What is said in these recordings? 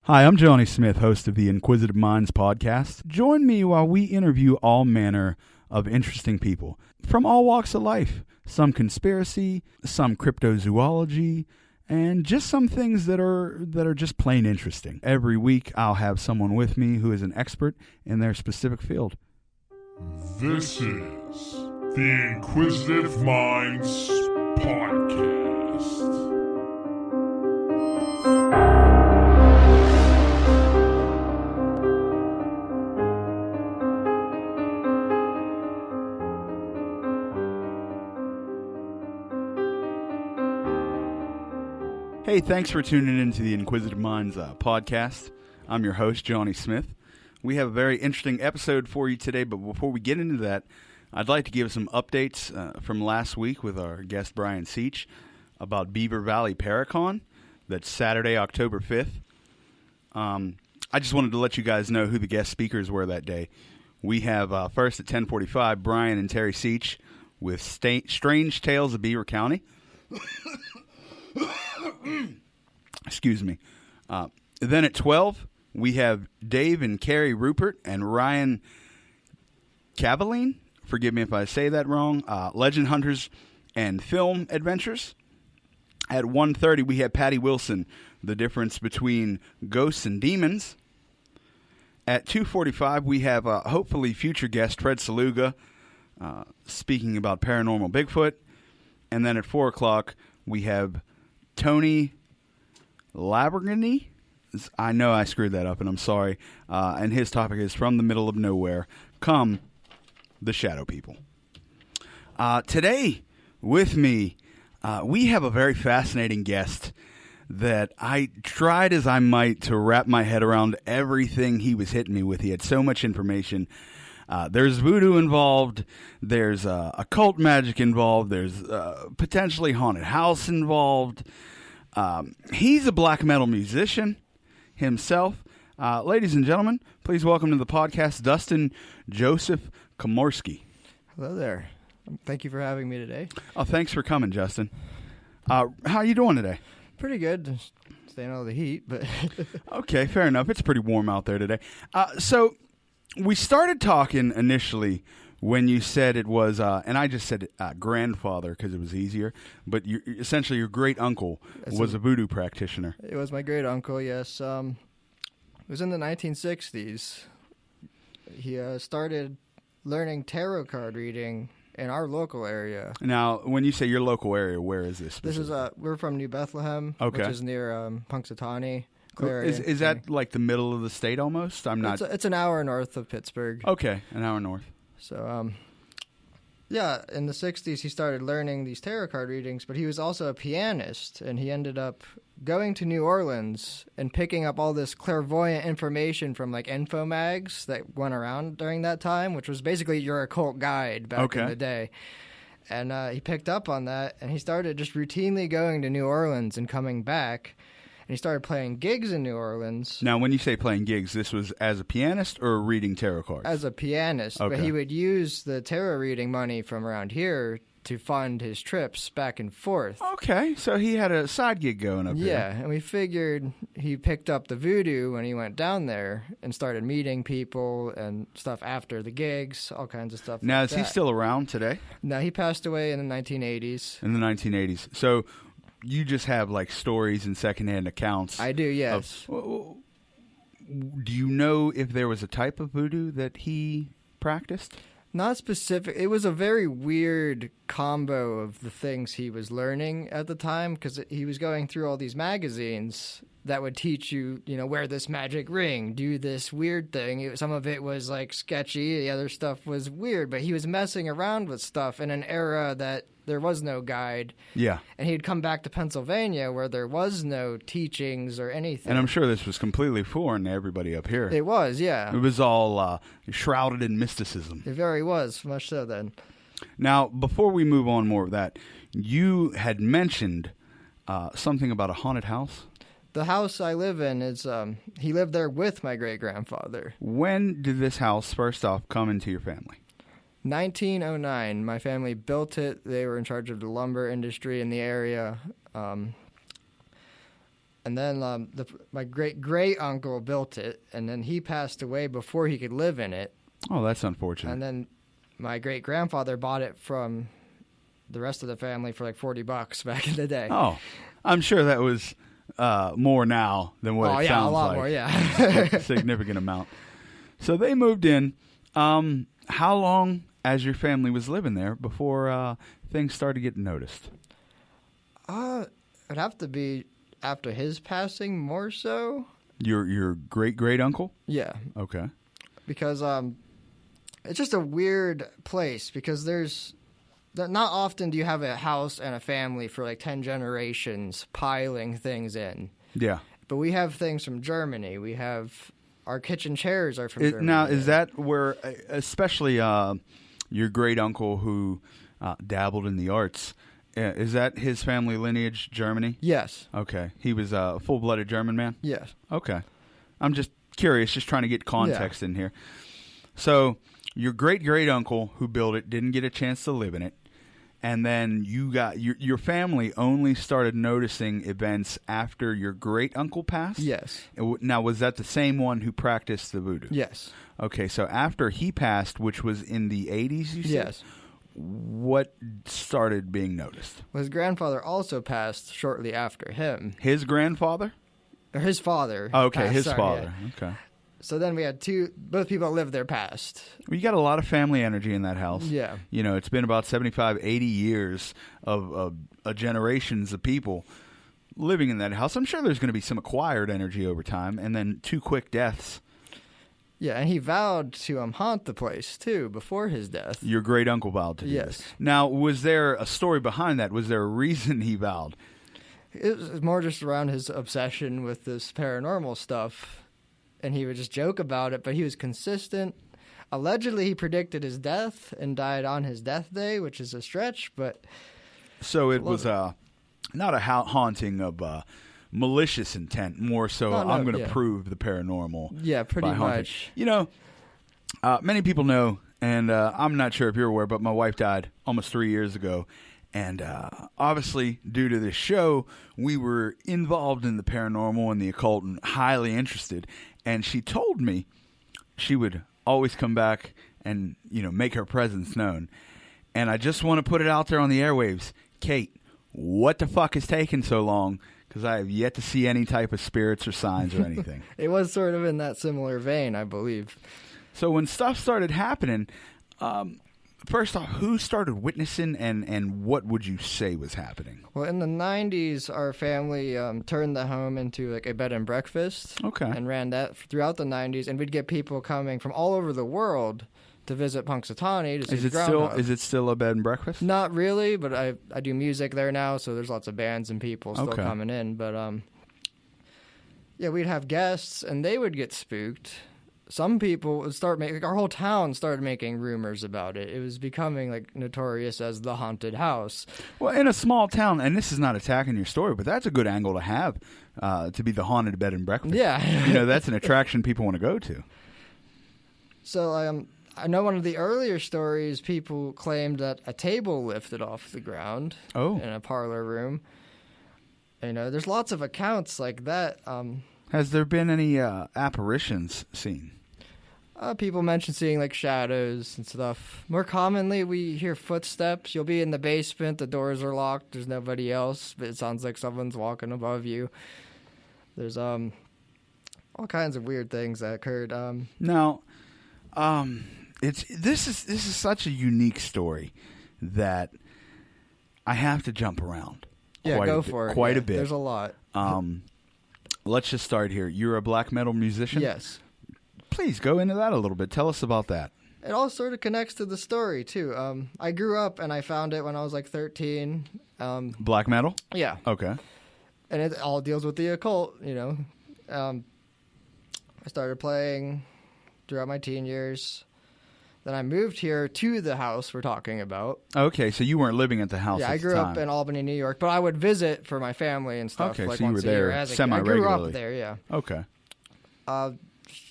Hi, I'm Johnny Smith, host of the Inquisitive Minds podcast. Join me while we interview all manner of interesting people from all walks of life. Some conspiracy, some cryptozoology, and just some things that are just plain interesting. Every week, I'll have someone with me who is an expert in their specific field. This is the Inquisitive Minds podcast. Hey, thanks for tuning in to the Inquisitive Minds podcast. I'm your host, Johnny Smith. We have a very interesting episode for you today, but before we get into that, I'd like to give some updates from last week with our guest, Brian Seach, about Beaver Valley Paracon. That's Saturday, October 5th. I just wanted to let you guys know who the guest speakers were that day. We have, first at 10:45, Brian and Terry Seach with Strange Tales of Beaver County. Excuse me. Then at 12, we have Dave and Carrie Rupert and Ryan Cavaline. Forgive me if I say that wrong. Legend Hunters and Film Adventures. At 1:30, we have Patty Wilson, The Difference Between Ghosts and Demons. At 2:45, we have hopefully future guest Fred Saluga speaking about paranormal Bigfoot. And then at 4 o'clock, we have Tony Labergany. I know I screwed that up, and I'm sorry. And his topic is From the Middle of Nowhere, Come the Shadow People. Today, with me, we have a very fascinating guest that I tried as I might to wrap my head around everything he was hitting me with. He had so much information. There's voodoo involved. There's occult magic involved. There's potentially haunted house involved. He's a black metal musician himself. Ladies and gentlemen, please welcome to the podcast, Dustin Joseph Comorski. Hello there. Thank you for having me today. Oh, thanks for coming, Justin. How are you doing today? Pretty good. Just staying out of the heat, but Okay, fair enough. It's pretty warm out there today. So we started talking initially when you said it was, and I just said grandfather because it was easier, but essentially your great uncle was a voodoo practitioner. It was my great uncle, yes. It was in the 1960s. He started learning tarot card reading in our local area. Now, when you say your local area, where is this? This is we're from New Bethlehem, okay, which is near Punxsutawney. Is that like the middle of the state almost? It's an hour north of Pittsburgh. Okay, an hour north. So, yeah, in the 60s, he started learning these tarot card readings, but he was also a pianist, and he ended up going to New Orleans and picking up all this clairvoyant information from, like, info mags that went around during that time, which was basically your occult guide back in the day. And he picked up on that, and he started just routinely going to New Orleans and coming back. And he started playing gigs in New Orleans. Now, when you say playing gigs, this was as a pianist or reading tarot cards? As a pianist, okay. But he would use the tarot reading money from around here to fund his trips back and forth. Okay, so he had a side gig going up here. Yeah, and we figured he picked up the voodoo when he went down there and started meeting people and stuff after the gigs, all kinds of stuff. Now, like is he still around today? No, he passed away in the 1980s. In the 1980s. So you just have like stories and secondhand accounts. I do, yes. Do you know if there was a type of voodoo that he practiced? Not specific. It was a very weird combo of the things he was learning at the time because he was going through all these magazines that would teach you, wear this magic ring, do this weird thing. Some of it was like sketchy. The other stuff was weird, but he was messing around with stuff in an era that there was no guide. Yeah. And he'd come back to Pennsylvania where there was no teachings or anything. And I'm sure this was completely foreign to everybody up here. It was, yeah. It was all shrouded in mysticism. It very was, much so then. Now, before we move on more of that, you had mentioned something about a haunted house. The house I live in is, he lived there with my great-grandfather. When did this house, first off, come into your family? 1909. My family built it. They were in charge of the lumber industry in the area. And then my great uncle built it, and then he passed away before he could live in it. Oh, that's unfortunate. And then my great grandfather bought it from the rest of the family for like $40 back in the day. Oh, I'm sure that was more now than what it sounds a lot like. more, yeah. Significant amount. So they moved in. How long as your family was living there before things started getting noticed? It'd have to be after his passing, more so. Your great uncle? Yeah. Okay. Because it's just a weird place, because not often do you have a house and a family for like 10 generations piling things in. Yeah. But we have things from Germany. We have our kitchen chairs are from Germany. Now, is that where, especially your great uncle who dabbled in the arts, is that his family lineage, Germany? Yes. Okay. He was a full-blooded German man? Yes. Okay. I'm just curious, just trying to get context in here. So your great-great-uncle who built it didn't get a chance to live in it, and then you got your family only started noticing events after your great-uncle passed? Yes. Now, was that the same one who practiced the voodoo? Yes. Okay, so after he passed, which was in the 80s, you said? Yes. What started being noticed? Well, his grandfather also passed shortly after him. His grandfather? Or his father. Okay, passed, his sorry, father. yeah. Okay. So then we had both people that lived there passed. Well, you got a lot of family energy in that house. Yeah. You know, it's been about 75, 80 years of generations of people living in that house. I'm sure there's going to be some acquired energy over time, and then 2 quick deaths. Yeah, and he vowed to haunt the place, too, before his death. Your great-uncle vowed to do Yes. this. Now, was there a story behind that? Was there a reason he vowed? It was more just around his obsession with this paranormal stuff, and he would just joke about it, but he was consistent. Allegedly, he predicted his death and died on his death day, which is a stretch, but... So it was not a haunting of malicious intent, more so I'm going to prove the paranormal. Yeah, pretty by haunting. much. You know, many people know, and I'm not sure if you're aware, but my wife died almost 3 years ago. And obviously, due to this show, we were involved in the paranormal and the occult and highly interested. And she told me she would always come back and, make her presence known. And I just want to put it out there on the airwaves. Kate, what the fuck is taking so long? Because I have yet to see any type of spirits or signs or anything. It was sort of in that similar vein, I believe. So when stuff started happening, first off, who started witnessing and what would you say was happening? Well, in the 90s, our family turned the home into like a bed and breakfast. Okay. And ran that throughout the 90s. And we'd get people coming from all over the world to visit Punxsutawney to see the groundhog. Is it still a bed and breakfast? Not really, but I do music there now, so there's lots of bands and people still coming in. But yeah, we'd have guests, and they would get spooked. Some people would start making, our whole town started making rumors about it. It was becoming like notorious as the haunted house. Well, in a small town, and this is not attacking your story, but that's a good angle to have, to be the haunted bed and breakfast. Yeah. That's an attraction people want to go to. So I know one of the earlier stories, people claimed that a table lifted off the ground in a parlor room. There's lots of accounts like that. Has there been any apparitions seen? People mention seeing like shadows and stuff. More commonly, we hear footsteps. You'll be in the basement, the doors are locked, there's nobody else, but it sounds like someone's walking above you. There's all kinds of weird things that occurred. Now, this is such a unique story that I have to jump around. Yeah, go for it. Quite a bit. There's a lot. Let's just start here. You're a black metal musician? Yes. Please go into that a little bit. Tell us about that. It all sort of connects to the story, too. I grew up and I found it when I was like 13. Black metal? Yeah. Okay. And it all deals with the occult, I started playing throughout my teen years. Then I moved here to the house we're talking about. Okay, so you weren't living at the house at the time. Yeah, I grew up in Albany, New York, but I would visit for my family and stuff. Okay, like so you once were a year there as a kid. semi-regularly. I grew up there, yeah. Okay.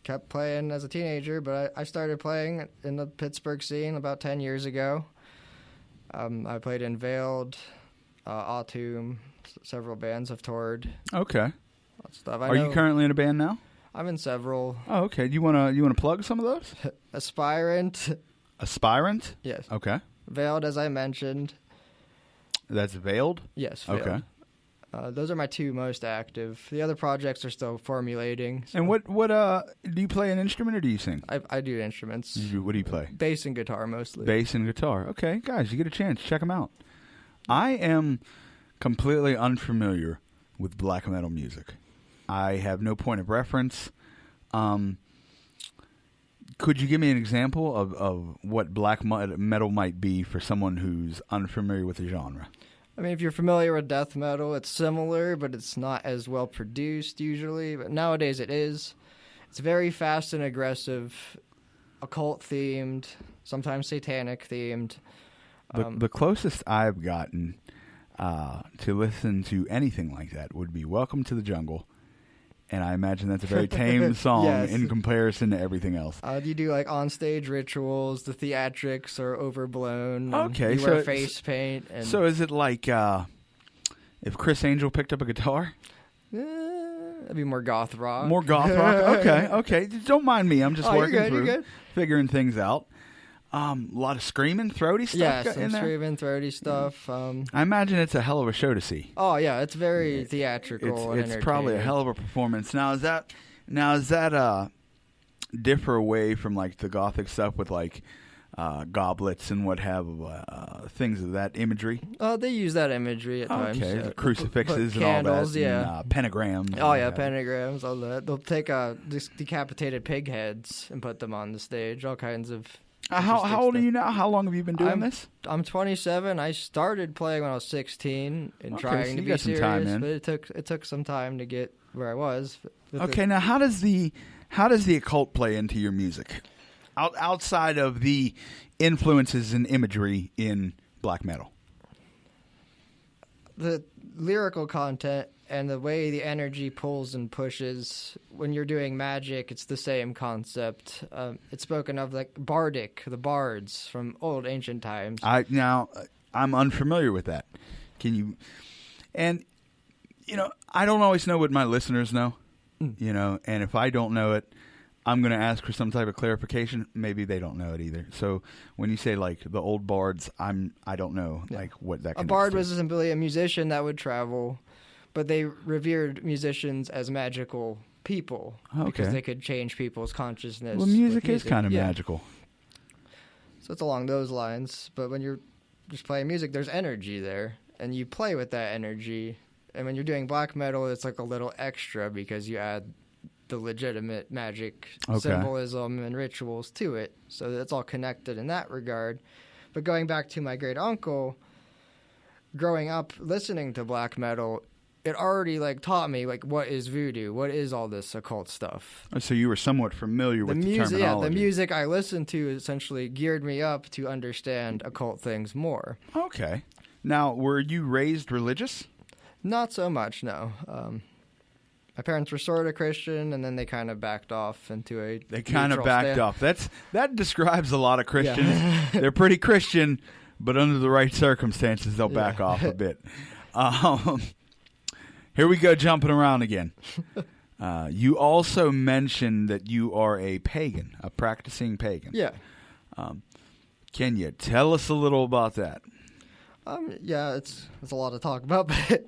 Kept playing as a teenager, but I started playing in the Pittsburgh scene about 10 years ago. I played in Veiled, Autumn, several bands have toured. Okay. that stuff. Are you currently in a band now? I'm in several. Oh, okay. Do you wanna plug some of those? Aspirant. Aspirant? Yes. Okay. Veiled, as I mentioned. That's Veiled? Yes, Veiled. Okay. Those are my two most active. The other projects are still formulating. So. And what do you play an instrument or do you sing? I do instruments. What do you play? Bass and guitar mostly. Bass and guitar. Okay, guys, you get a chance. Check them out. I am completely unfamiliar with black metal music. I have no point of reference. Could you give me an example of what black metal might be for someone who's unfamiliar with the genre? I mean, if you're familiar with death metal, it's similar, but it's not as well produced usually. But nowadays it is. It's very fast and aggressive, occult-themed, sometimes satanic-themed. The closest I've gotten to listen to anything like that would be Welcome to the Jungle. And I imagine that's a very tame song Yes. in comparison to everything else. You do like on-stage rituals. The theatrics are overblown. Okay, you so wear face paint. And so is it like if Chris Angel picked up a guitar? That'd be more goth rock. More goth rock? Okay. Don't mind me. I'm just working through, figuring things out. A lot of screaming, throaty stuff Yeah, in some there? Screaming, throaty stuff. I imagine it's a hell of a show to see. Oh, yeah, it's very theatrical and It's probably a hell of a performance. Now, is that differ away from like the gothic stuff with like goblets and what have things of that imagery? They use that imagery at times. Okay, Yeah. the crucifixes Put and candles, all that, yeah. and, pentagrams. Oh, and yeah, that. pentagrams, all that. They'll take decapitated pig heads and put them on the stage, all kinds of... How old are you now? How long have you been doing this? I'm 27. I started playing when I was 16 and Okay, trying so to you be got some serious, time in. but it took some time to get where I was. Okay, now how does the occult play into your music? Outside of the influences and imagery in black metal. The lyrical content and the way the energy pulls and pushes. When you're doing magic, it's the same concept. It's spoken of like bardic, the bards from old ancient times. I'm unfamiliar with that. Can you? And I don't always know what my listeners know. And if I don't know it, I'm going to ask for some type of clarification. Maybe they don't know it either. So when you say like the old bards, I don't know like what that. A bard was simply a musician that would travel, but they revered musicians as magical people because they could change people's consciousness. Well, music is kind of magical. So it's along those lines. But when you're just playing music, there's energy there, and you play with that energy. And when you're doing black metal, it's like a little extra because you add the legitimate magic symbolism and rituals to it. So that's all connected in that regard. But going back to my great uncle, growing up listening to black metal, it already like taught me like what is voodoo, what is all this occult stuff. So you were somewhat familiar with the terminology. Yeah, the music I listened to essentially geared me up to understand occult things more. Okay. Now, were you raised religious? Not so much, no. My parents were sort of Christian, and then they kind of backed off into a. They kind of backed off. That describes a lot of Christians. Yeah. They're pretty Christian, but under the right circumstances, they'll back off a bit. Here we go, jumping around again. You also mentioned that you are a pagan, a practicing pagan. Yeah. Can you tell us a little about that? Yeah, it's a lot to talk about, but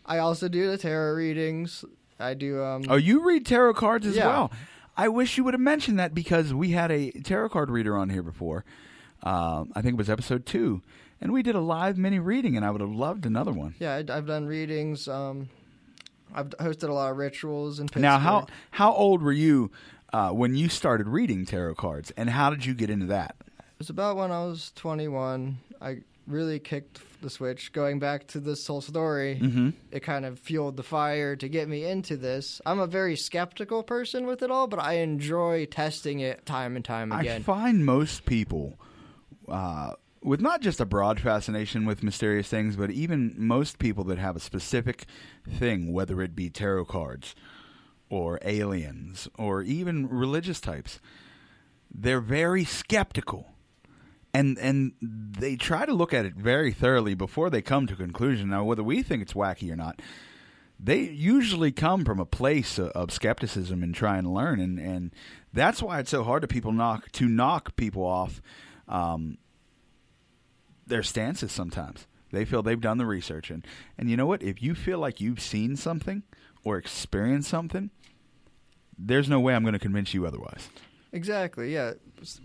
I also do the tarot readings. I do. Oh, you read tarot cards as well. I wish you would have mentioned that because we had a tarot card reader on here before. I think it was episode 2, and we did a live mini reading, and I would have loved another one. Yeah, I've done readings. I've hosted a lot of rituals in Pittsburgh. Now, how old were you when you started reading tarot cards, and how did you get into that? It was about when I was 21. I really kicked the switch. Going back to this whole story, It kind of fueled the fire to get me into this. I'm a very skeptical person with it all, but I enjoy testing it time and time again. I find most people, with not just a broad fascination with mysterious things, but even most people that have a specific thing, whether it be tarot cards or aliens or even religious types, they're very skeptical. And they try to look at it very thoroughly before they come to a conclusion. Now, whether we think it's wacky or not, they usually come from a place of skepticism and trying to learn, and that's why it's so hard to knock people off their stances sometimes. They feel they've done the research, and you know what? If you feel like you've seen something or experienced something, there's no way I'm going to convince you otherwise. Exactly, yeah.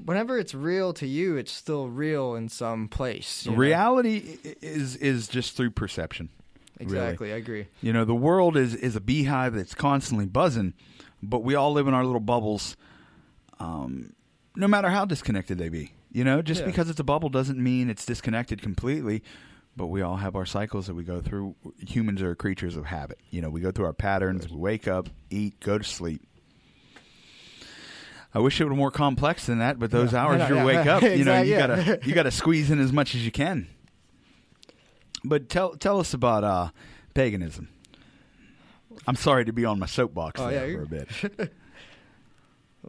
Whenever it's real to you, it's still real in some place. Reality is just through perception. Exactly, really. I agree. You know, the world is a beehive that's constantly buzzing, but we all live in our little bubbles, no matter how disconnected they be. You know, just because it's a bubble doesn't mean it's disconnected completely, but we all have our cycles that we go through. Humans are creatures of habit. You know, we go through our patterns, we wake up, eat, go to sleep. I wish it were more complex than that, but those hours you wake up, you know, you gotta squeeze in as much as you can. But tell us about paganism. I'm sorry to be on my soapbox there for a bit.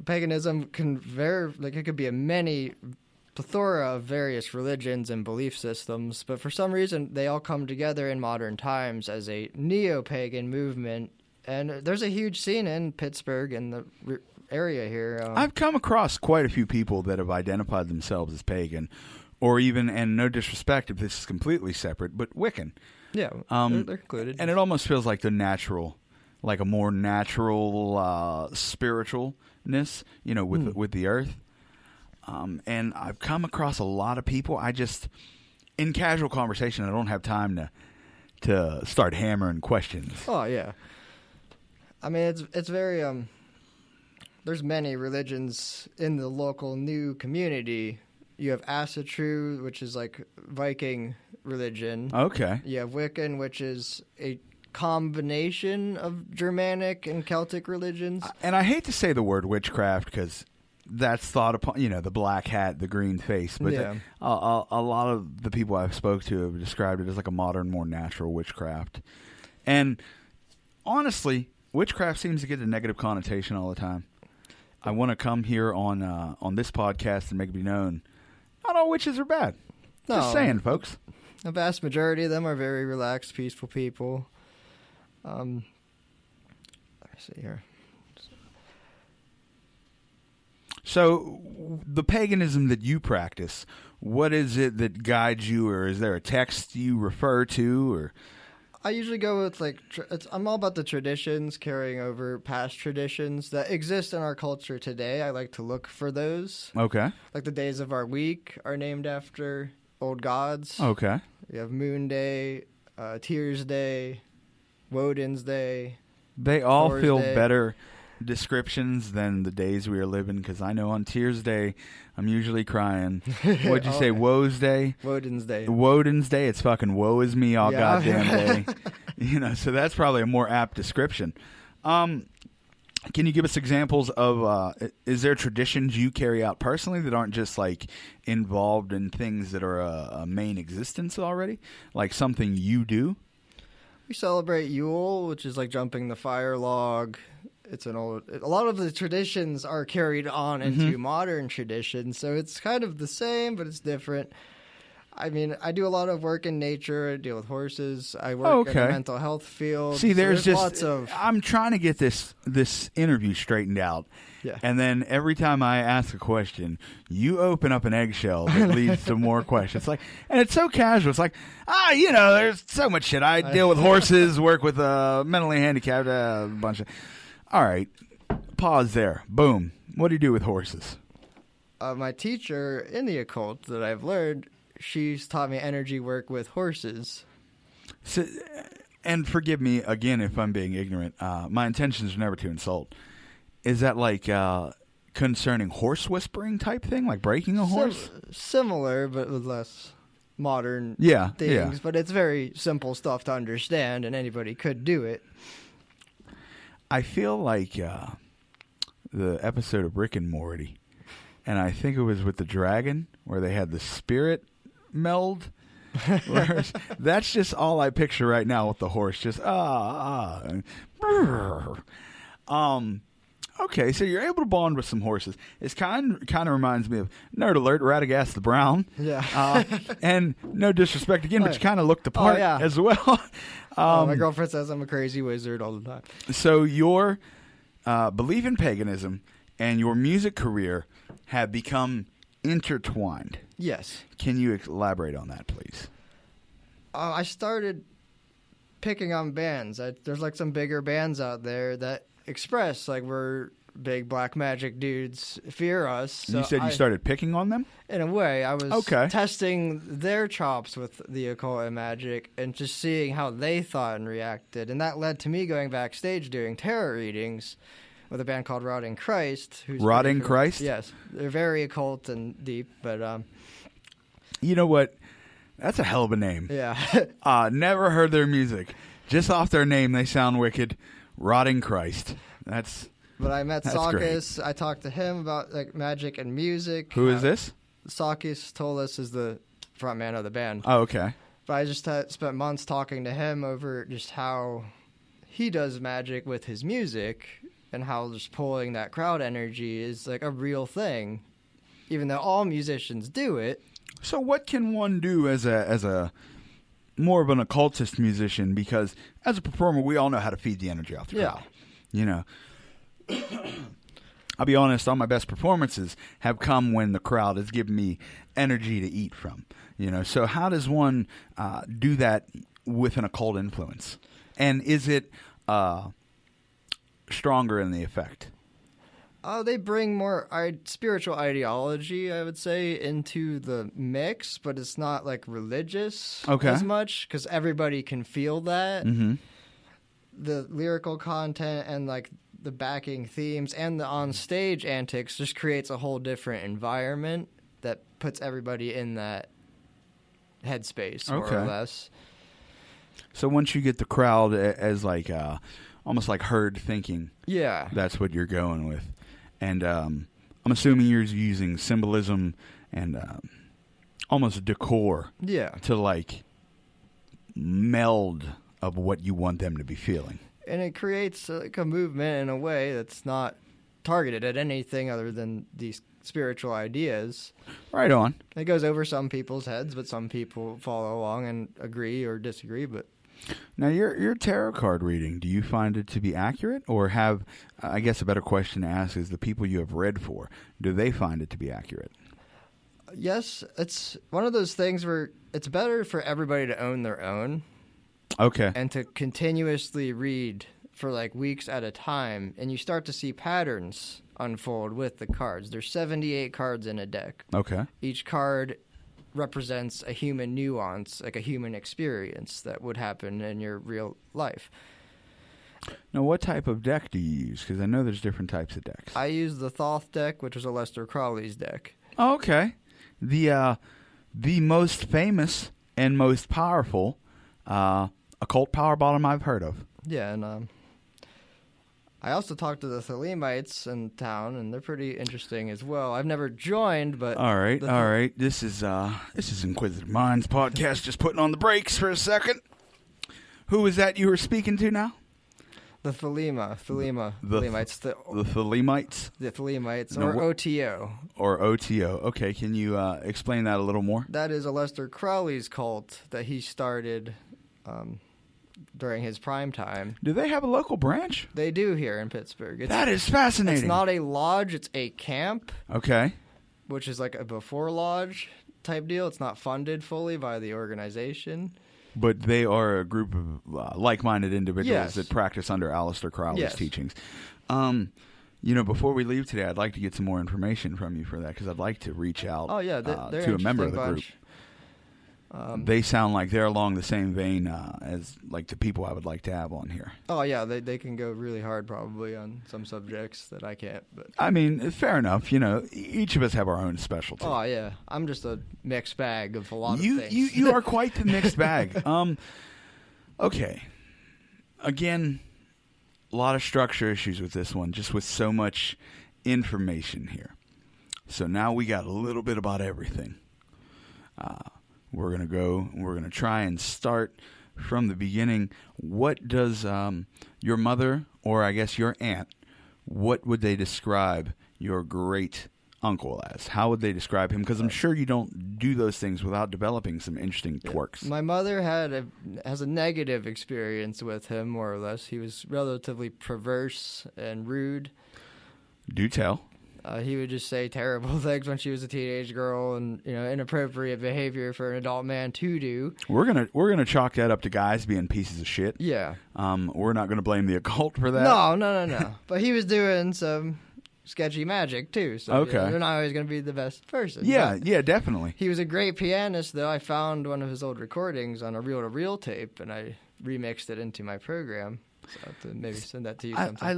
Paganism can it could be a plethora of various religions and belief systems, but for some reason they all come together in modern times as a neo-pagan movement, and there's a huge scene in Pittsburgh and the area here. I've come across quite a few people that have identified themselves as pagan, or even, and no disrespect if this is completely separate, but Wiccan. Yeah, they're included. And it almost feels like like a more natural spiritualness, you know, with the earth. And I've come across a lot of people. In casual conversation, I don't have time to start hammering questions. Oh yeah, I mean it's very there's many religions in the local new community. You have Asatru, which is like Viking religion. Okay. You have Wiccan, which is a combination of Germanic and Celtic religions. And I hate to say the word witchcraft because that's thought upon, you know, the black hat, the green face. But a lot of the people I've spoke to have described it as like a modern, more natural witchcraft. And honestly, witchcraft seems to get a negative connotation all the time. I want to come here on this podcast and make it be known, not all witches are bad. Just saying, folks. A vast majority of them are very relaxed, peaceful people. Let me see here. So, the paganism that you practice, what is it that guides you, or is there a text you refer to, or? I usually go with I'm all about the traditions, carrying over past traditions that exist in our culture today. I like to look for those. Okay. Like the days of our week are named after old gods. Okay. We have Moon Day, Tears Day, Woden's Day. They all Thor's feel Day. better descriptions than the days we are living, because I know on Tears Day I'm usually crying. What'd you say? Woe's Day? Woden's Day. Woden's Day. It's fucking woe is me all goddamn day. You know, so that's probably a more apt description. Can you give us examples of? Is there traditions you carry out personally that aren't just like involved in things that are a main existence already, like something you do? We celebrate Yule, which is like jumping the fire log. A lot of the traditions are carried on into modern traditions, so it's kind of the same, but it's different. I mean, I do a lot of work in nature. I deal with horses. I work in the mental health field. See, there's just lots of. I'm trying to get this interview straightened out. Yeah. And then every time I ask a question, you open up an eggshell that leads to more questions. And it's so casual. It's like, you know, there's so much shit. I deal with horses, work with mentally handicapped, a bunch of. All right, pause there. Boom. What do you do with horses? My teacher in the occult that I've learned, she's taught me energy work with horses. So, and forgive me again if I'm being ignorant. My intentions are never to insult. Is that like concerning horse whispering type thing, like breaking a horse? Similar, but with less modern things. Yeah. But it's very simple stuff to understand, and anybody could do it. I feel like the episode of Rick and Morty, and I think it was with the dragon where they had the spirit meld. That's just all I picture right now with the horse. Just Okay, so you're able to bond with some horses. It's kind of reminds me of Nerd Alert, Radagast the Brown. Yeah. And no disrespect again, but you kind of look the part yeah. as well. My girlfriend says I'm a crazy wizard all the time. So your belief in paganism and your music career have become intertwined. Yes. Can you elaborate on that, please? I started picking on bands. There's like some bigger bands out there that express like we're big black magic dudes, fear us. So you said you started picking on them? In a way, I was Okay. testing their chops with the occult and magic and just seeing how they thought and reacted. And that led to me going backstage doing tarot readings with a band called Rotting Christ. Rotting Christ? Yes. They're very occult and deep, but... You know what? That's a hell of a name. Yeah. Never heard their music. Just off their name, they sound wicked. Rotting Christ. But I met That's Sakis. great. I talked to him about like magic and music. Who is this? Sakis Tolis is the front man of the band. Oh, okay. But I just spent months talking to him over just how he does magic with his music and how just pulling that crowd energy is like a real thing, even though all musicians do it. So what can one do as a more of an occultist musician? Because as a performer, we all know how to feed the energy off the crowd. You know. I'll be honest, all my best performances have come when the crowd has given me energy to eat from. You know, so how does one do that with an occult influence? And is it stronger in the effect? They bring more spiritual ideology, I would say, into the mix, but it's not like religious as much because everybody can feel that. Mm-hmm. The lyrical content and like the backing themes and the on-stage antics just creates a whole different environment that puts everybody in that headspace, more or less. So once you get the crowd as like almost like herd thinking, that's what you're going with. And I'm assuming you're using symbolism and almost decor to like meld of what you want them to be feeling. And it creates like a movement in a way that's not targeted at anything other than these spiritual ideas. Right on. It goes over some people's heads, but some people follow along and agree or disagree. But now, your tarot card reading, do you find it to be accurate? Or have, I guess a better question to ask is the people you have read for, do they find it to be accurate? Yes, it's one of those things where it's better for everybody to own their own. Okay. And to continuously read for like weeks at a time, and you start to see patterns unfold with the cards. There's 78 cards in a deck. Okay. Each card represents a human nuance, like a human experience that would happen in your real life. Now, what type of deck do you use? Because I know there's different types of decks. I use the Thoth deck, which is a Lester Crowley's deck. Oh, okay. The most famous and most powerful occult power bottom I've heard of. Yeah, and I also talked to the Thelemites in town, and they're pretty interesting as well. I've never joined, but... All right. This is Inquisitive Minds podcast, just putting on the brakes for a second. Who is that you were speaking to now? The Thelemites. The Thelemites? The Thelemites, or OTO. Or OTO. Okay, can you explain that a little more? That is Aleister Crowley's cult that he started during his prime time. Do they have a local branch? They do here in Pittsburgh. That is fascinating. It's not a lodge, it's a camp. Okay. Which is like a before lodge type deal. It's not funded fully by the organization. But they are a group of like-minded individuals that practice under Aleister Crowley's teachings. Before we leave today, I'd like to get some more information from you for that because I'd like to reach out to a member of the group. They sound like they're along the same vein as like the people I would like to have on here. Oh, yeah, they can go really hard probably on some subjects that I can't. But I mean, fair enough. You know, each of us have our own specialty. Oh, yeah. I'm just a mixed bag of a lot of things. You are quite the mixed bag. Okay. Again, a lot of structure issues with this one, just with so much information here. So now we got a little bit about everything. We're going to try and start from the beginning. What does your mother, or I guess your aunt, what would they describe your great uncle as? How would they describe him? Because I'm sure you don't do those things without developing some interesting twerks. My mother has a negative experience with him, more or less. He was relatively perverse and rude. Do tell. He would just say terrible things when she was a teenage girl, and inappropriate behavior for an adult man to do. We're gonna chalk that up to guys being pieces of shit. Yeah. We're not gonna blame the occult for that. No. But he was doing some sketchy magic too. So okay. They're not always gonna be the best person. Yeah, definitely. He was a great pianist, though. I found one of his old recordings on a reel-to-reel tape, and I remixed it into my program. So I'll have to maybe send that to you sometime. I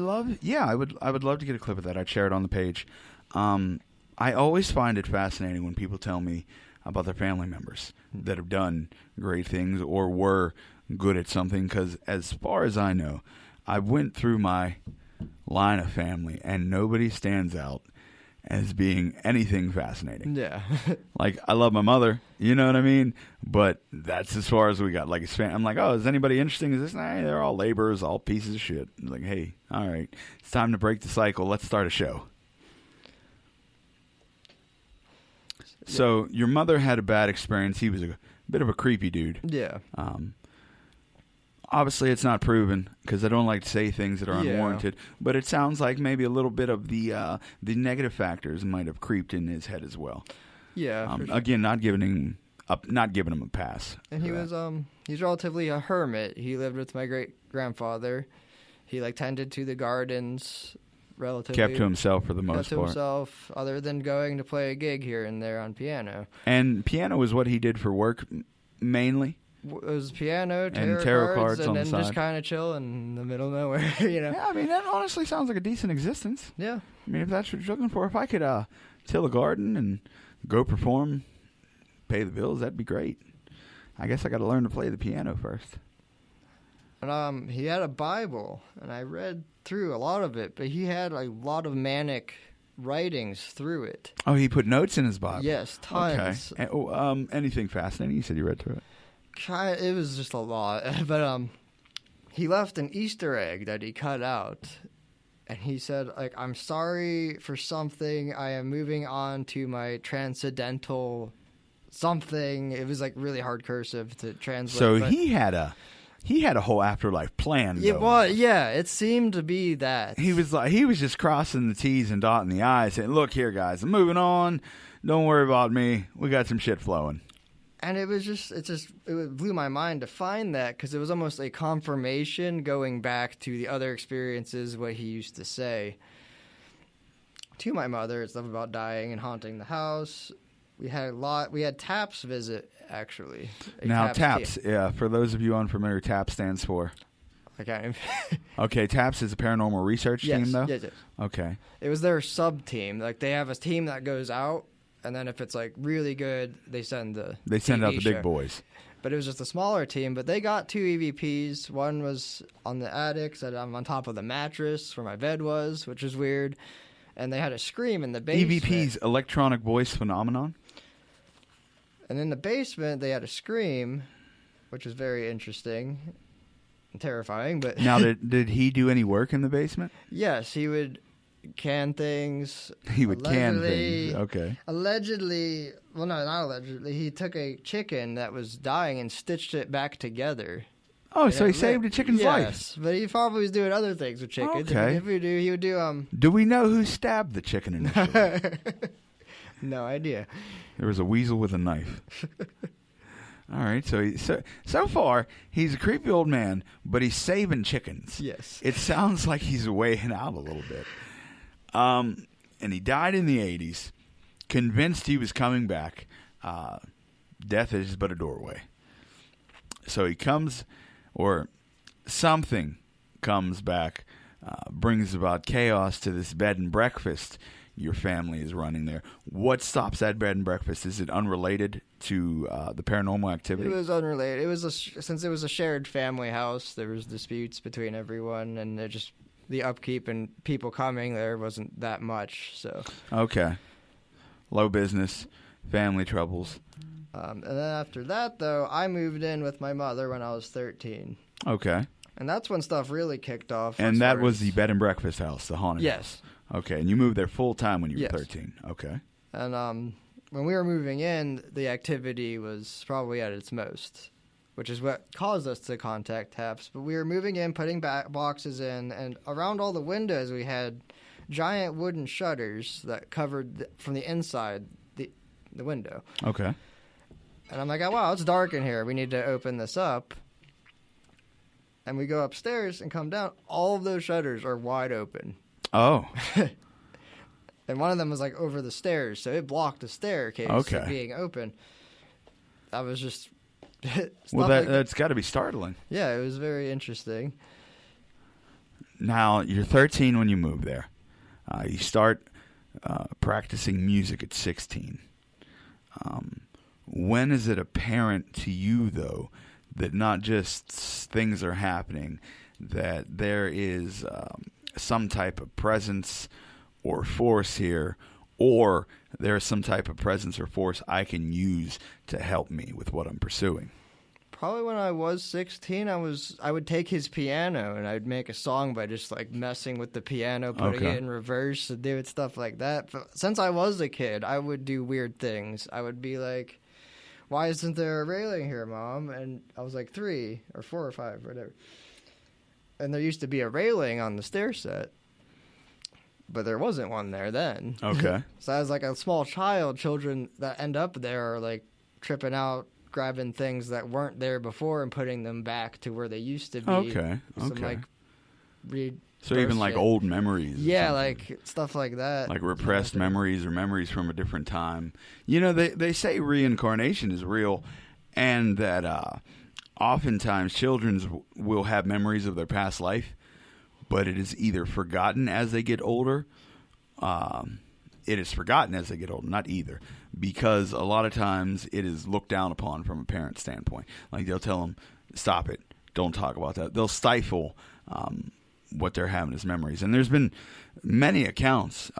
would love to get a clip of that. I'd share it on the page. I always find it fascinating when people tell me about their family members that have done great things or were good at something, because as far as I know, I went through my line of family and nobody stands out as being anything fascinating. Yeah. Like, I love my mother, you know what I mean? But that's as far as we got. Like, I'm like, oh, is anybody interesting? Is this? Nah, they're all laborers, all pieces of shit. Like, hey, all right, it's time to break the cycle. Let's start a show. So your mother had a bad experience. He was a bit of a creepy dude. Yeah. Obviously, it's not proven because I don't like to say things that are unwarranted. But it sounds like maybe a little bit of the negative factors might have creeped in his head as well. Yeah. For sure. Again, not giving him a pass. And he's relatively a hermit. He lived with my great grandfather. He tended to the gardens. Relatively kept to himself for the most part. Kept to himself, other than going to play a gig here and there on piano. And piano was what he did for work, mainly? It was piano, tarot cards and on then the side. Just kind of chill in the middle of nowhere, Yeah, I mean, that honestly sounds like a decent existence. Yeah. I mean, if that's what you're looking for, if I could till a garden and go perform, pay the bills, that'd be great. I guess I got to learn to play the piano first. And he had a Bible, and I read through a lot of it, but he had a lot of manic writings through it. Oh, he put notes in his Bible? Yes, tons. Okay. Anything fascinating? You said you read through it. It was just a lot. But he left an Easter egg that he cut out, and he said, I'm sorry for something. I am moving on to my transcendental something. It was really hard cursive to translate. So he had a whole afterlife plan. It seemed to be that. He was just crossing the T's and dotting the I's, saying, "Look here, guys, I'm moving on. Don't worry about me. We got some shit flowing." And it blew my mind to find that, because it was almost a confirmation going back to the other experiences, what he used to say to my mother, stuff about dying and haunting the house. We had TAPS visit, actually. Now, TAPS, yeah, for those of you unfamiliar, TAPS stands for? I can't even. Okay, TAPS is a paranormal research team, though? Yes. Okay. It was their sub-team. They have a team that goes out, and then if it's, really good, they send out the big boys. But it was just a smaller team. But they got 2 EVPs. One was on the attic, so I'm on top of the mattress where my bed was, which was weird. And they had a scream in the basement. EVP's electronic voice phenomenon? And in the basement, they had a scream, which was very interesting and terrifying. But now, did he do any work in the basement? Yes, he would can things. He would can things. Okay. Allegedly, well, no, not allegedly. He took a chicken that was dying and stitched it back together. Oh, so he saved a chicken's life. Yes, but he probably was doing other things with chickens. Okay. He would do. Do we know who stabbed the chicken initially? No idea. There was a weasel with a knife. All right, so far he's a creepy old man, but he's saving chickens. Yes. It sounds like he's weighing out a little bit. And he died in the 80s, convinced he was coming back. Death is but a doorway. So he comes, or something comes back, brings about chaos to this bed and breakfast your family is running there. What stops that bed and breakfast? Is it unrelated to the paranormal activity? It was unrelated. It was since it was a shared family house, there was disputes between everyone, and the upkeep and people coming there wasn't that much. So okay, low business, family troubles. And then after that, though, I moved in with my mother when I was 13. Okay. And that's when stuff really kicked off. And that was the bed and breakfast house, the haunted house. Yes. Okay, and you moved there full time when you were Yes. 13. Okay. And when we were moving in, the activity was probably at its most, which is what caused us to contact TAPS. But we were moving in, putting boxes in, and around all the windows we had giant wooden shutters that covered from the inside the window. Okay. And I'm like, oh, wow, it's dark in here. We need to open this up. And we go upstairs and come down. All of those shutters are wide open. Oh. And one of them was like over the stairs, so it blocked the staircase from being open. That was just... Well, that's got to be startling. Yeah, it was very interesting. Now, you're 13 when you move there. You start practicing music at 16. When is it apparent to you, though, that not just things are happening, that there is some type of presence or force here, or there's some type of presence or force I can use to help me with what I'm pursuing? Probably when I was 16, I would take his piano and I'd make a song by just like messing with the piano, putting it in reverse, and doing stuff like that. But since I was a kid, I would do weird things. I would be like, "Why isn't there a railing here, Mom?" And I was like 3 or 4 or 5, whatever. And there used to be a railing on the stair set, but there wasn't one there then. Okay. So as like a small child, children that end up there are like tripping out, grabbing things that weren't there before and putting them back to where they used to be. Okay. Some like so even like old memories. Yeah, like stuff like that. Like repressed memories or memories from a different time. You know, they say reincarnation is real, and that oftentimes children will have memories of their past life, but it is either forgotten as they get older. It is forgotten as they get older, not either, because a lot of times it is looked down upon from a parent standpoint. Like they'll tell them, stop it, don't talk about that. They'll stifle what they're having as memories. And there's been many accounts,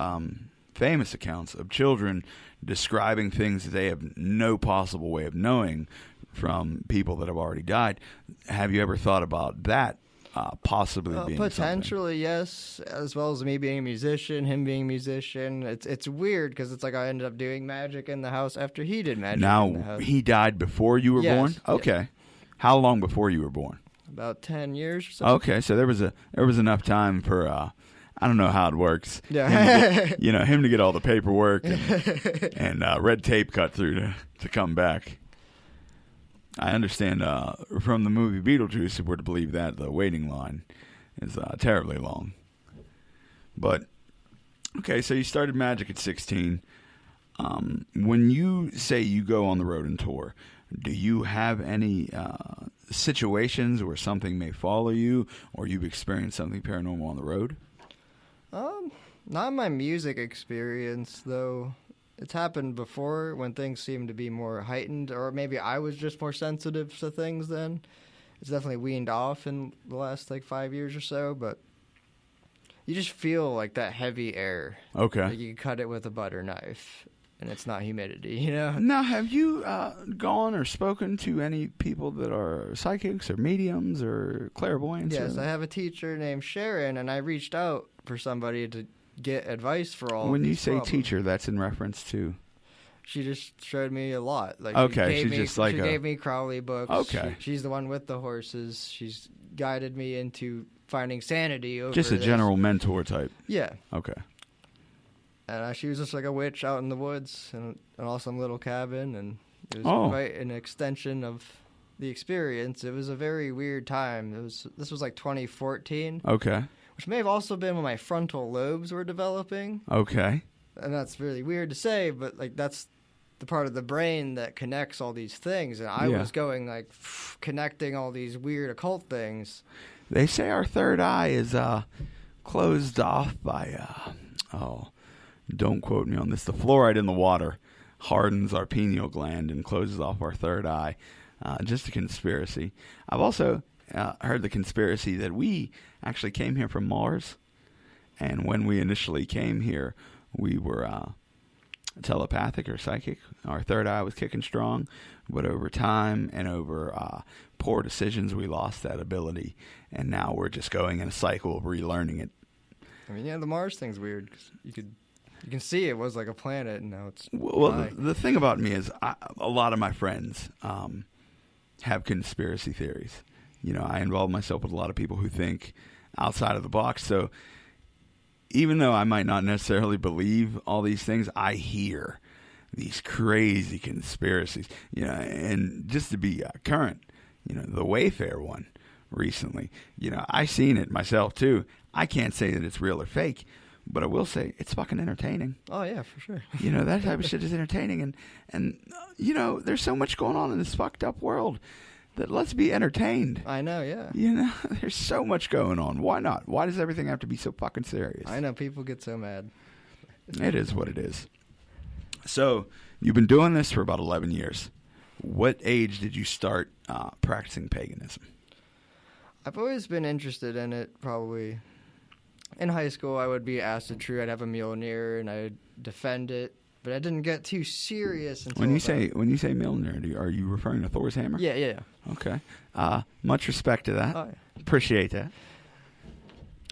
famous accounts of children describing things that they have no possible way of knowing from people that have already died. Have you ever thought about that? Possibly being potentially, something? Yes, as well as me being a musician, him being a musician. It's weird because it's like I ended up doing magic in the house after he did magic in the house. Now, he died before you were born? Okay. Yes. How long before you were born? About 10 years or so. Okay, so there was enough time for I don't know how it works. Yeah. Him to get all the paperwork and red tape cut through to come back. I understand from the movie Beetlejuice, if we're to believe that, the waiting line is terribly long. But, okay, so you started magic at 16. When you say you go on the road and tour, do you have any situations where something may follow you or you've experienced something paranormal on the road? Not my music experience, though. It's happened before when things seem to be more heightened, or maybe I was just more sensitive to things then. It's definitely weaned off in the last 5 years or so, but you just feel like that heavy air. Okay. Like you cut it with a butter knife, and it's not humidity, you know? Now, have you gone or spoken to any people that are psychics or mediums or clairvoyants? Yes, I have a teacher named Sharon, and I reached out for somebody to get advice for all when of you these say problems. Teacher, that's in reference to? She just showed me a lot. Okay, she gave me Crowley books. Okay. She's the one with the horses. She's guided me into finding sanity over just a general mentor type. Yeah. Okay. And she was just like a witch out in the woods in an awesome little cabin, and it was quite an extension of the experience. It was a very weird time. This was 2014. Okay. Which may have also been when my frontal lobes were developing. Okay. And that's really weird to say, but that's the part of the brain that connects all these things. And I was going connecting all these weird occult things. They say our third eye is closed off by, don't quote me on this, the fluoride in the water hardens our pineal gland and closes off our third eye. Just a conspiracy. I've also heard the conspiracy that we actually came here from Mars, and when we initially came here, we were telepathic or psychic. Our third eye was kicking strong, but over time and over poor decisions, we lost that ability, and now we're just going in a cycle of relearning it. I mean, yeah, the Mars thing's weird 'cause you can see it was like a planet, and now it's Well, the thing about me is a lot of my friends have conspiracy theories. You know, I involve myself with a lot of people who think outside of the box. So even though I might not necessarily believe all these things, I hear these crazy conspiracies. You know, and just to be current, you know, the Wayfair one recently, you know, I seen it myself too. I can't say that it's real or fake, but I will say it's fucking entertaining. Oh yeah, for sure. You know, that type of shit is entertaining, and you know, there's so much going on in this fucked up world that let's be entertained. I know, yeah. You know, there's so much going on. Why not? Why does everything have to be so fucking serious? I know, people get so mad. It is what it is. So, you've been doing this for about 11 years. What age did you start practicing paganism? I've always been interested in it, probably. In high school, I would be acid true. I'd have a Mjolnir, and I'd defend it. But I didn't get too serious until When you say Mjolnir, are you referring to Thor's hammer? Yeah. Okay. Much respect to that. Oh, yeah. Appreciate that.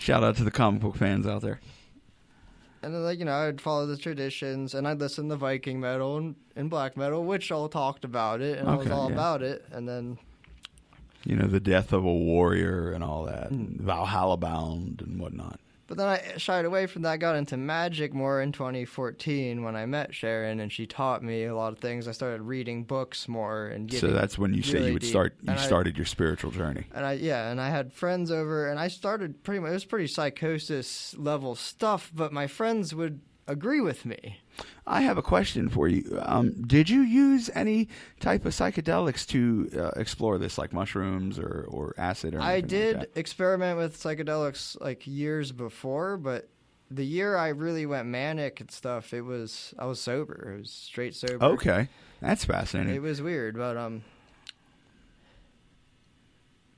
Shout out to the comic book fans out there. And then, like, you know, I'd follow the traditions, and I'd listen to Viking metal and black metal, which all talked about it, and I was all about it. And then, you know, the death of a warrior and all that, and Valhalla Bound and whatnot. but then I shied away from that, got into magic more in 2014 when I met Sharon, and she taught me a lot of things. I started reading books more and getting So that's when you say really you would deep. start. You And started your spiritual journey. And I had friends over, and I started pretty much. It was pretty psychosis level stuff, but my friends would agree with me. I have a question for you. Did you use any type of psychedelics to explore this, like mushrooms or acid or anything I did like experiment with psychedelics like years before, but the year I really went manic and stuff, I was sober. It was straight sober. that? Okay, that's fascinating. It was weird, but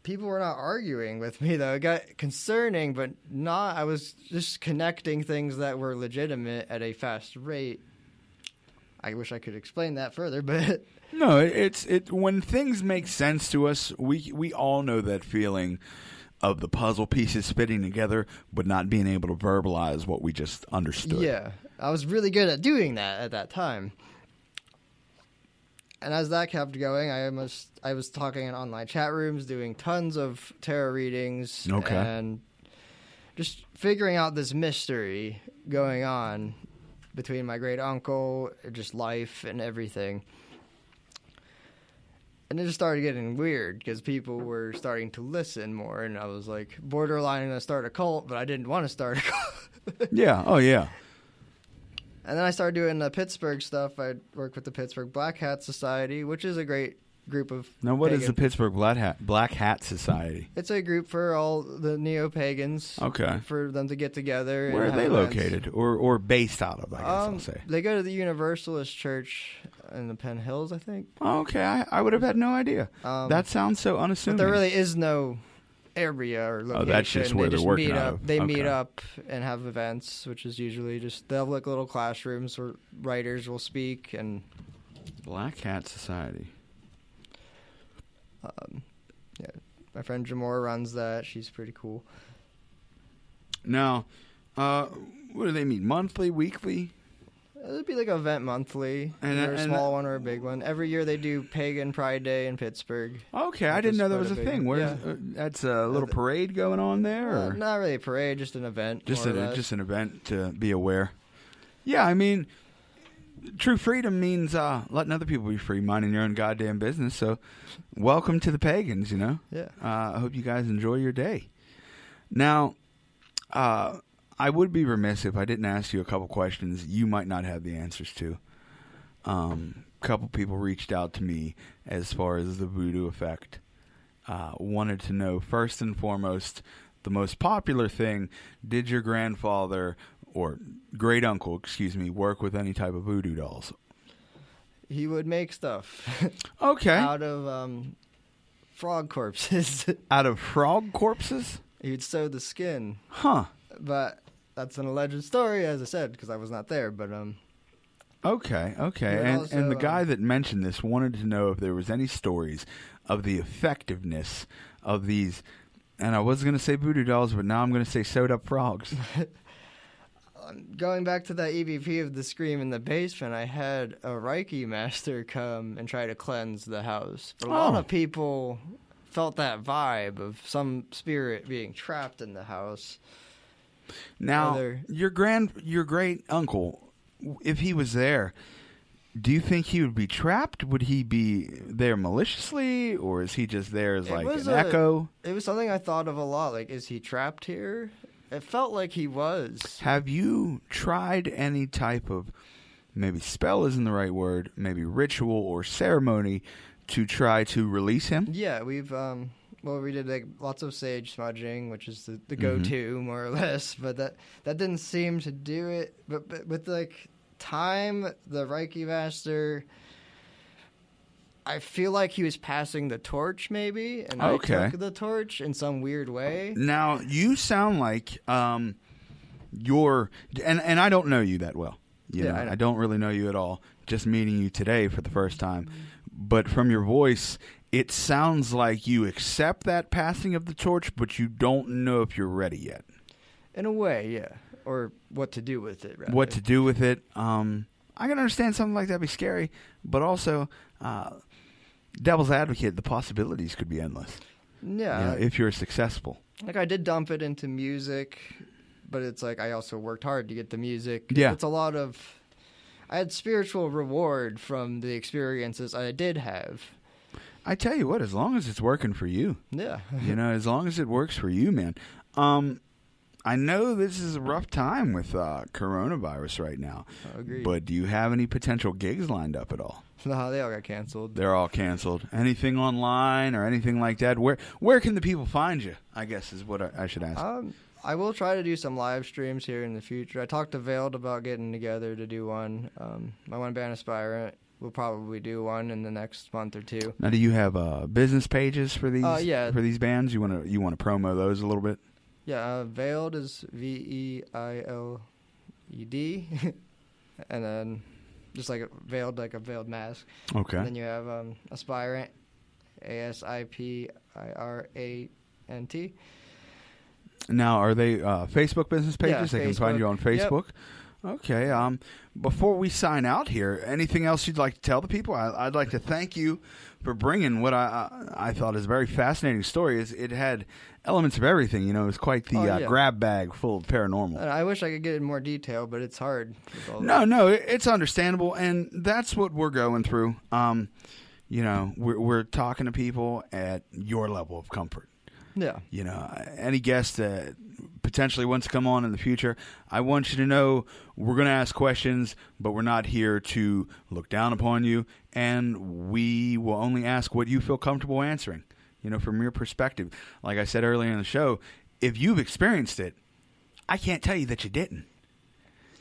people were not arguing with me though. It got concerning, but not. I was just connecting things that were legitimate at a fast rate. I wish I could explain that further, but No, it's when things make sense to us, we all know that feeling of the puzzle pieces fitting together, but not being able to verbalize what we just understood. yeah, I was really good at doing that at that time. And as that kept going, I was talking in online chat rooms, doing tons of tarot readings, Okay. and just figuring out this mystery going on between my great uncle, just life and everything. And it just started getting weird because people were starting to listen more, and I was like borderline going to start a cult, but I didn't want to start a cult. Yeah. Oh, yeah. And then I started doing the Pittsburgh stuff. I worked with the Pittsburgh Black Hat Society, which is a great group of Now, what is pagan- the Pittsburgh Black Hat Society? It's a group for all the neo-pagans. Okay. For them to get together. and Where are have they events. located or based out of, I guess I'll say. They go to the Universalist Church in the Penn Hills, I think. Okay, I would have had no idea. That sounds so But unassuming. there really is no area or location. that's just where they they're working meet out up. of. They Okay. meet up and have events, which is usually just they'll have like little classrooms where writers will speak and. Black Hat Society. Yeah, my friend Jamora runs that. She's pretty cool. Now, what do they meet? Monthly, weekly? It'd be like an event monthly, And- either a and- small one or a big one. Every year they do Pagan Pride Day in Pittsburgh. Okay, I Which didn't is know that quite was a a big thing. one. Where's that's a little parade going on there, or Not really a parade, just an event. just more or less. just an event to be aware? Yeah, I mean, true freedom means letting other people be free, minding your own goddamn business. So, welcome to the pagans. You know. Yeah. I hope you guys enjoy your day. Now, I would be remiss if I didn't ask you a couple questions you might not have the answers to. A couple people reached out to me as far as the voodoo effect. Wanted to know, first and foremost, the most popular thing, did your grandfather or great uncle, excuse me, work with any type of voodoo dolls? He would make stuff Okay. out of frog corpses. Out of frog corpses? He would sew the skin. Huh. But that's an alleged story, as I said, because I was not there. But Okay. And And also, the guy that mentioned this wanted to know if there was any stories of the effectiveness of these. And I was going to say voodoo dolls, but now I'm going to say sewed up frogs. Going back to that EVP of the Scream in the basement, I had a Reiki master come and try to cleanse the house. But a lot of people felt that vibe of some spirit being trapped in the house. Now, your great uncle, if he was there, do you think he would be trapped? Would he be there maliciously, or is he just there as like an echo? It was something I thought of a lot. Like, is he trapped here? It felt like he was. Have you tried any type of, maybe spell isn't the right word, maybe ritual or ceremony to try to release him? Yeah, we've we did like lots of sage smudging, which is the go-to more or less, but that didn't seem to do it. But with like time, the Reiki master, I feel like he was passing the torch, maybe, and I took the torch in some weird way. Now, you sound like you're... And I don't know you that well. You know, I don't really know you at all, just meeting you today for the first time. But from your voice, it sounds like you accept that passing of the torch, but you don't know if you're ready yet. In a way, yeah. Or what to do with it, rather. What to do with it. I can understand something like that be scary, but also... devil's advocate, the possibilities could be endless. Yeah. If you're successful. Like, I did dump it into music, but it's like I also worked hard to get the music. Yeah. It's a lot of... I had spiritual reward from the experiences I did have. I tell you what, as long as it's working for you. Yeah. As long as it works for you, man. I know this is a rough time with coronavirus right now. Agreed. But do you have any potential gigs lined up at all? No, they all got canceled. They're all canceled. Anything online or anything like that? Where can the people find you, I guess, is what I should ask. I will try to do some live streams here in the future. I talked to Veiled about getting together to do one. My one band, Aspirant, will probably do one in the next month or two. Now, do you have business pages for these for these bands? You want to promo those a little bit? Yeah, Veiled is Veiled, and then just like a veiled mask. Okay. And then you have Aspirant, ASIPIRANT. Now, are they Facebook business pages? Yeah, they can find you on Facebook. Yep. Okay. Before we sign out here, anything else you'd like to tell the people? I'd like to thank you for bringing what I thought is a very fascinating story. It had elements of everything. It was quite the grab bag full of paranormal. I wish I could get in more detail, but it's hard. No, it's understandable, and that's what we're going through. We're talking to people at your level of comfort. Yeah. Any guest that potentially wants to come on in the future, I want you to know we're going to ask questions, but we're not here to look down upon you, and we will only ask what you feel comfortable answering, from your perspective. Like I said earlier in the show, if you've experienced it, I can't tell you that you didn't.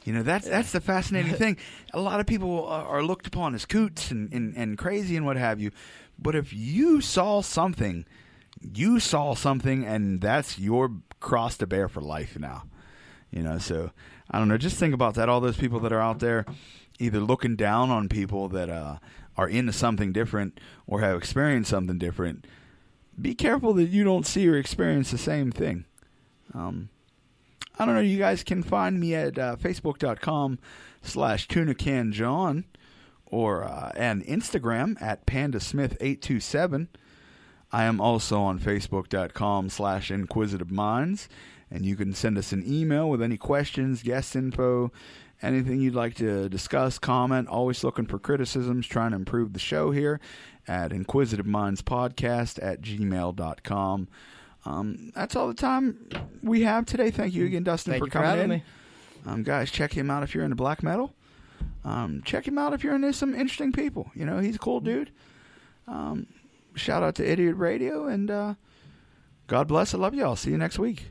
That's the fascinating thing. A lot of people are looked upon as coots and crazy and what have you, but if you saw something, and that's your cross to bear for life now. So I don't know. Just think about that. All those people that are out there either looking down on people that are into something different or have experienced something different. Be careful that you don't see or experience the same thing. I don't know. You guys can find me at facebook.com/tunacanjohn or and Instagram at pandasmith827. I am also on facebook.com/Inquisitive Minds, and you can send us an email with any questions, guest info, anything you'd like to discuss, comment. Always looking for criticisms, trying to improve the show here at inquisitivemindspodcast@gmail.com. That's all the time we have today. Thank you again, Dustin, for coming in. Guys, check him out if you're into black metal. Check him out if you're into some interesting people. He's a cool dude. Shout out to Idiot Radio, and God bless. I love y'all. See you next week.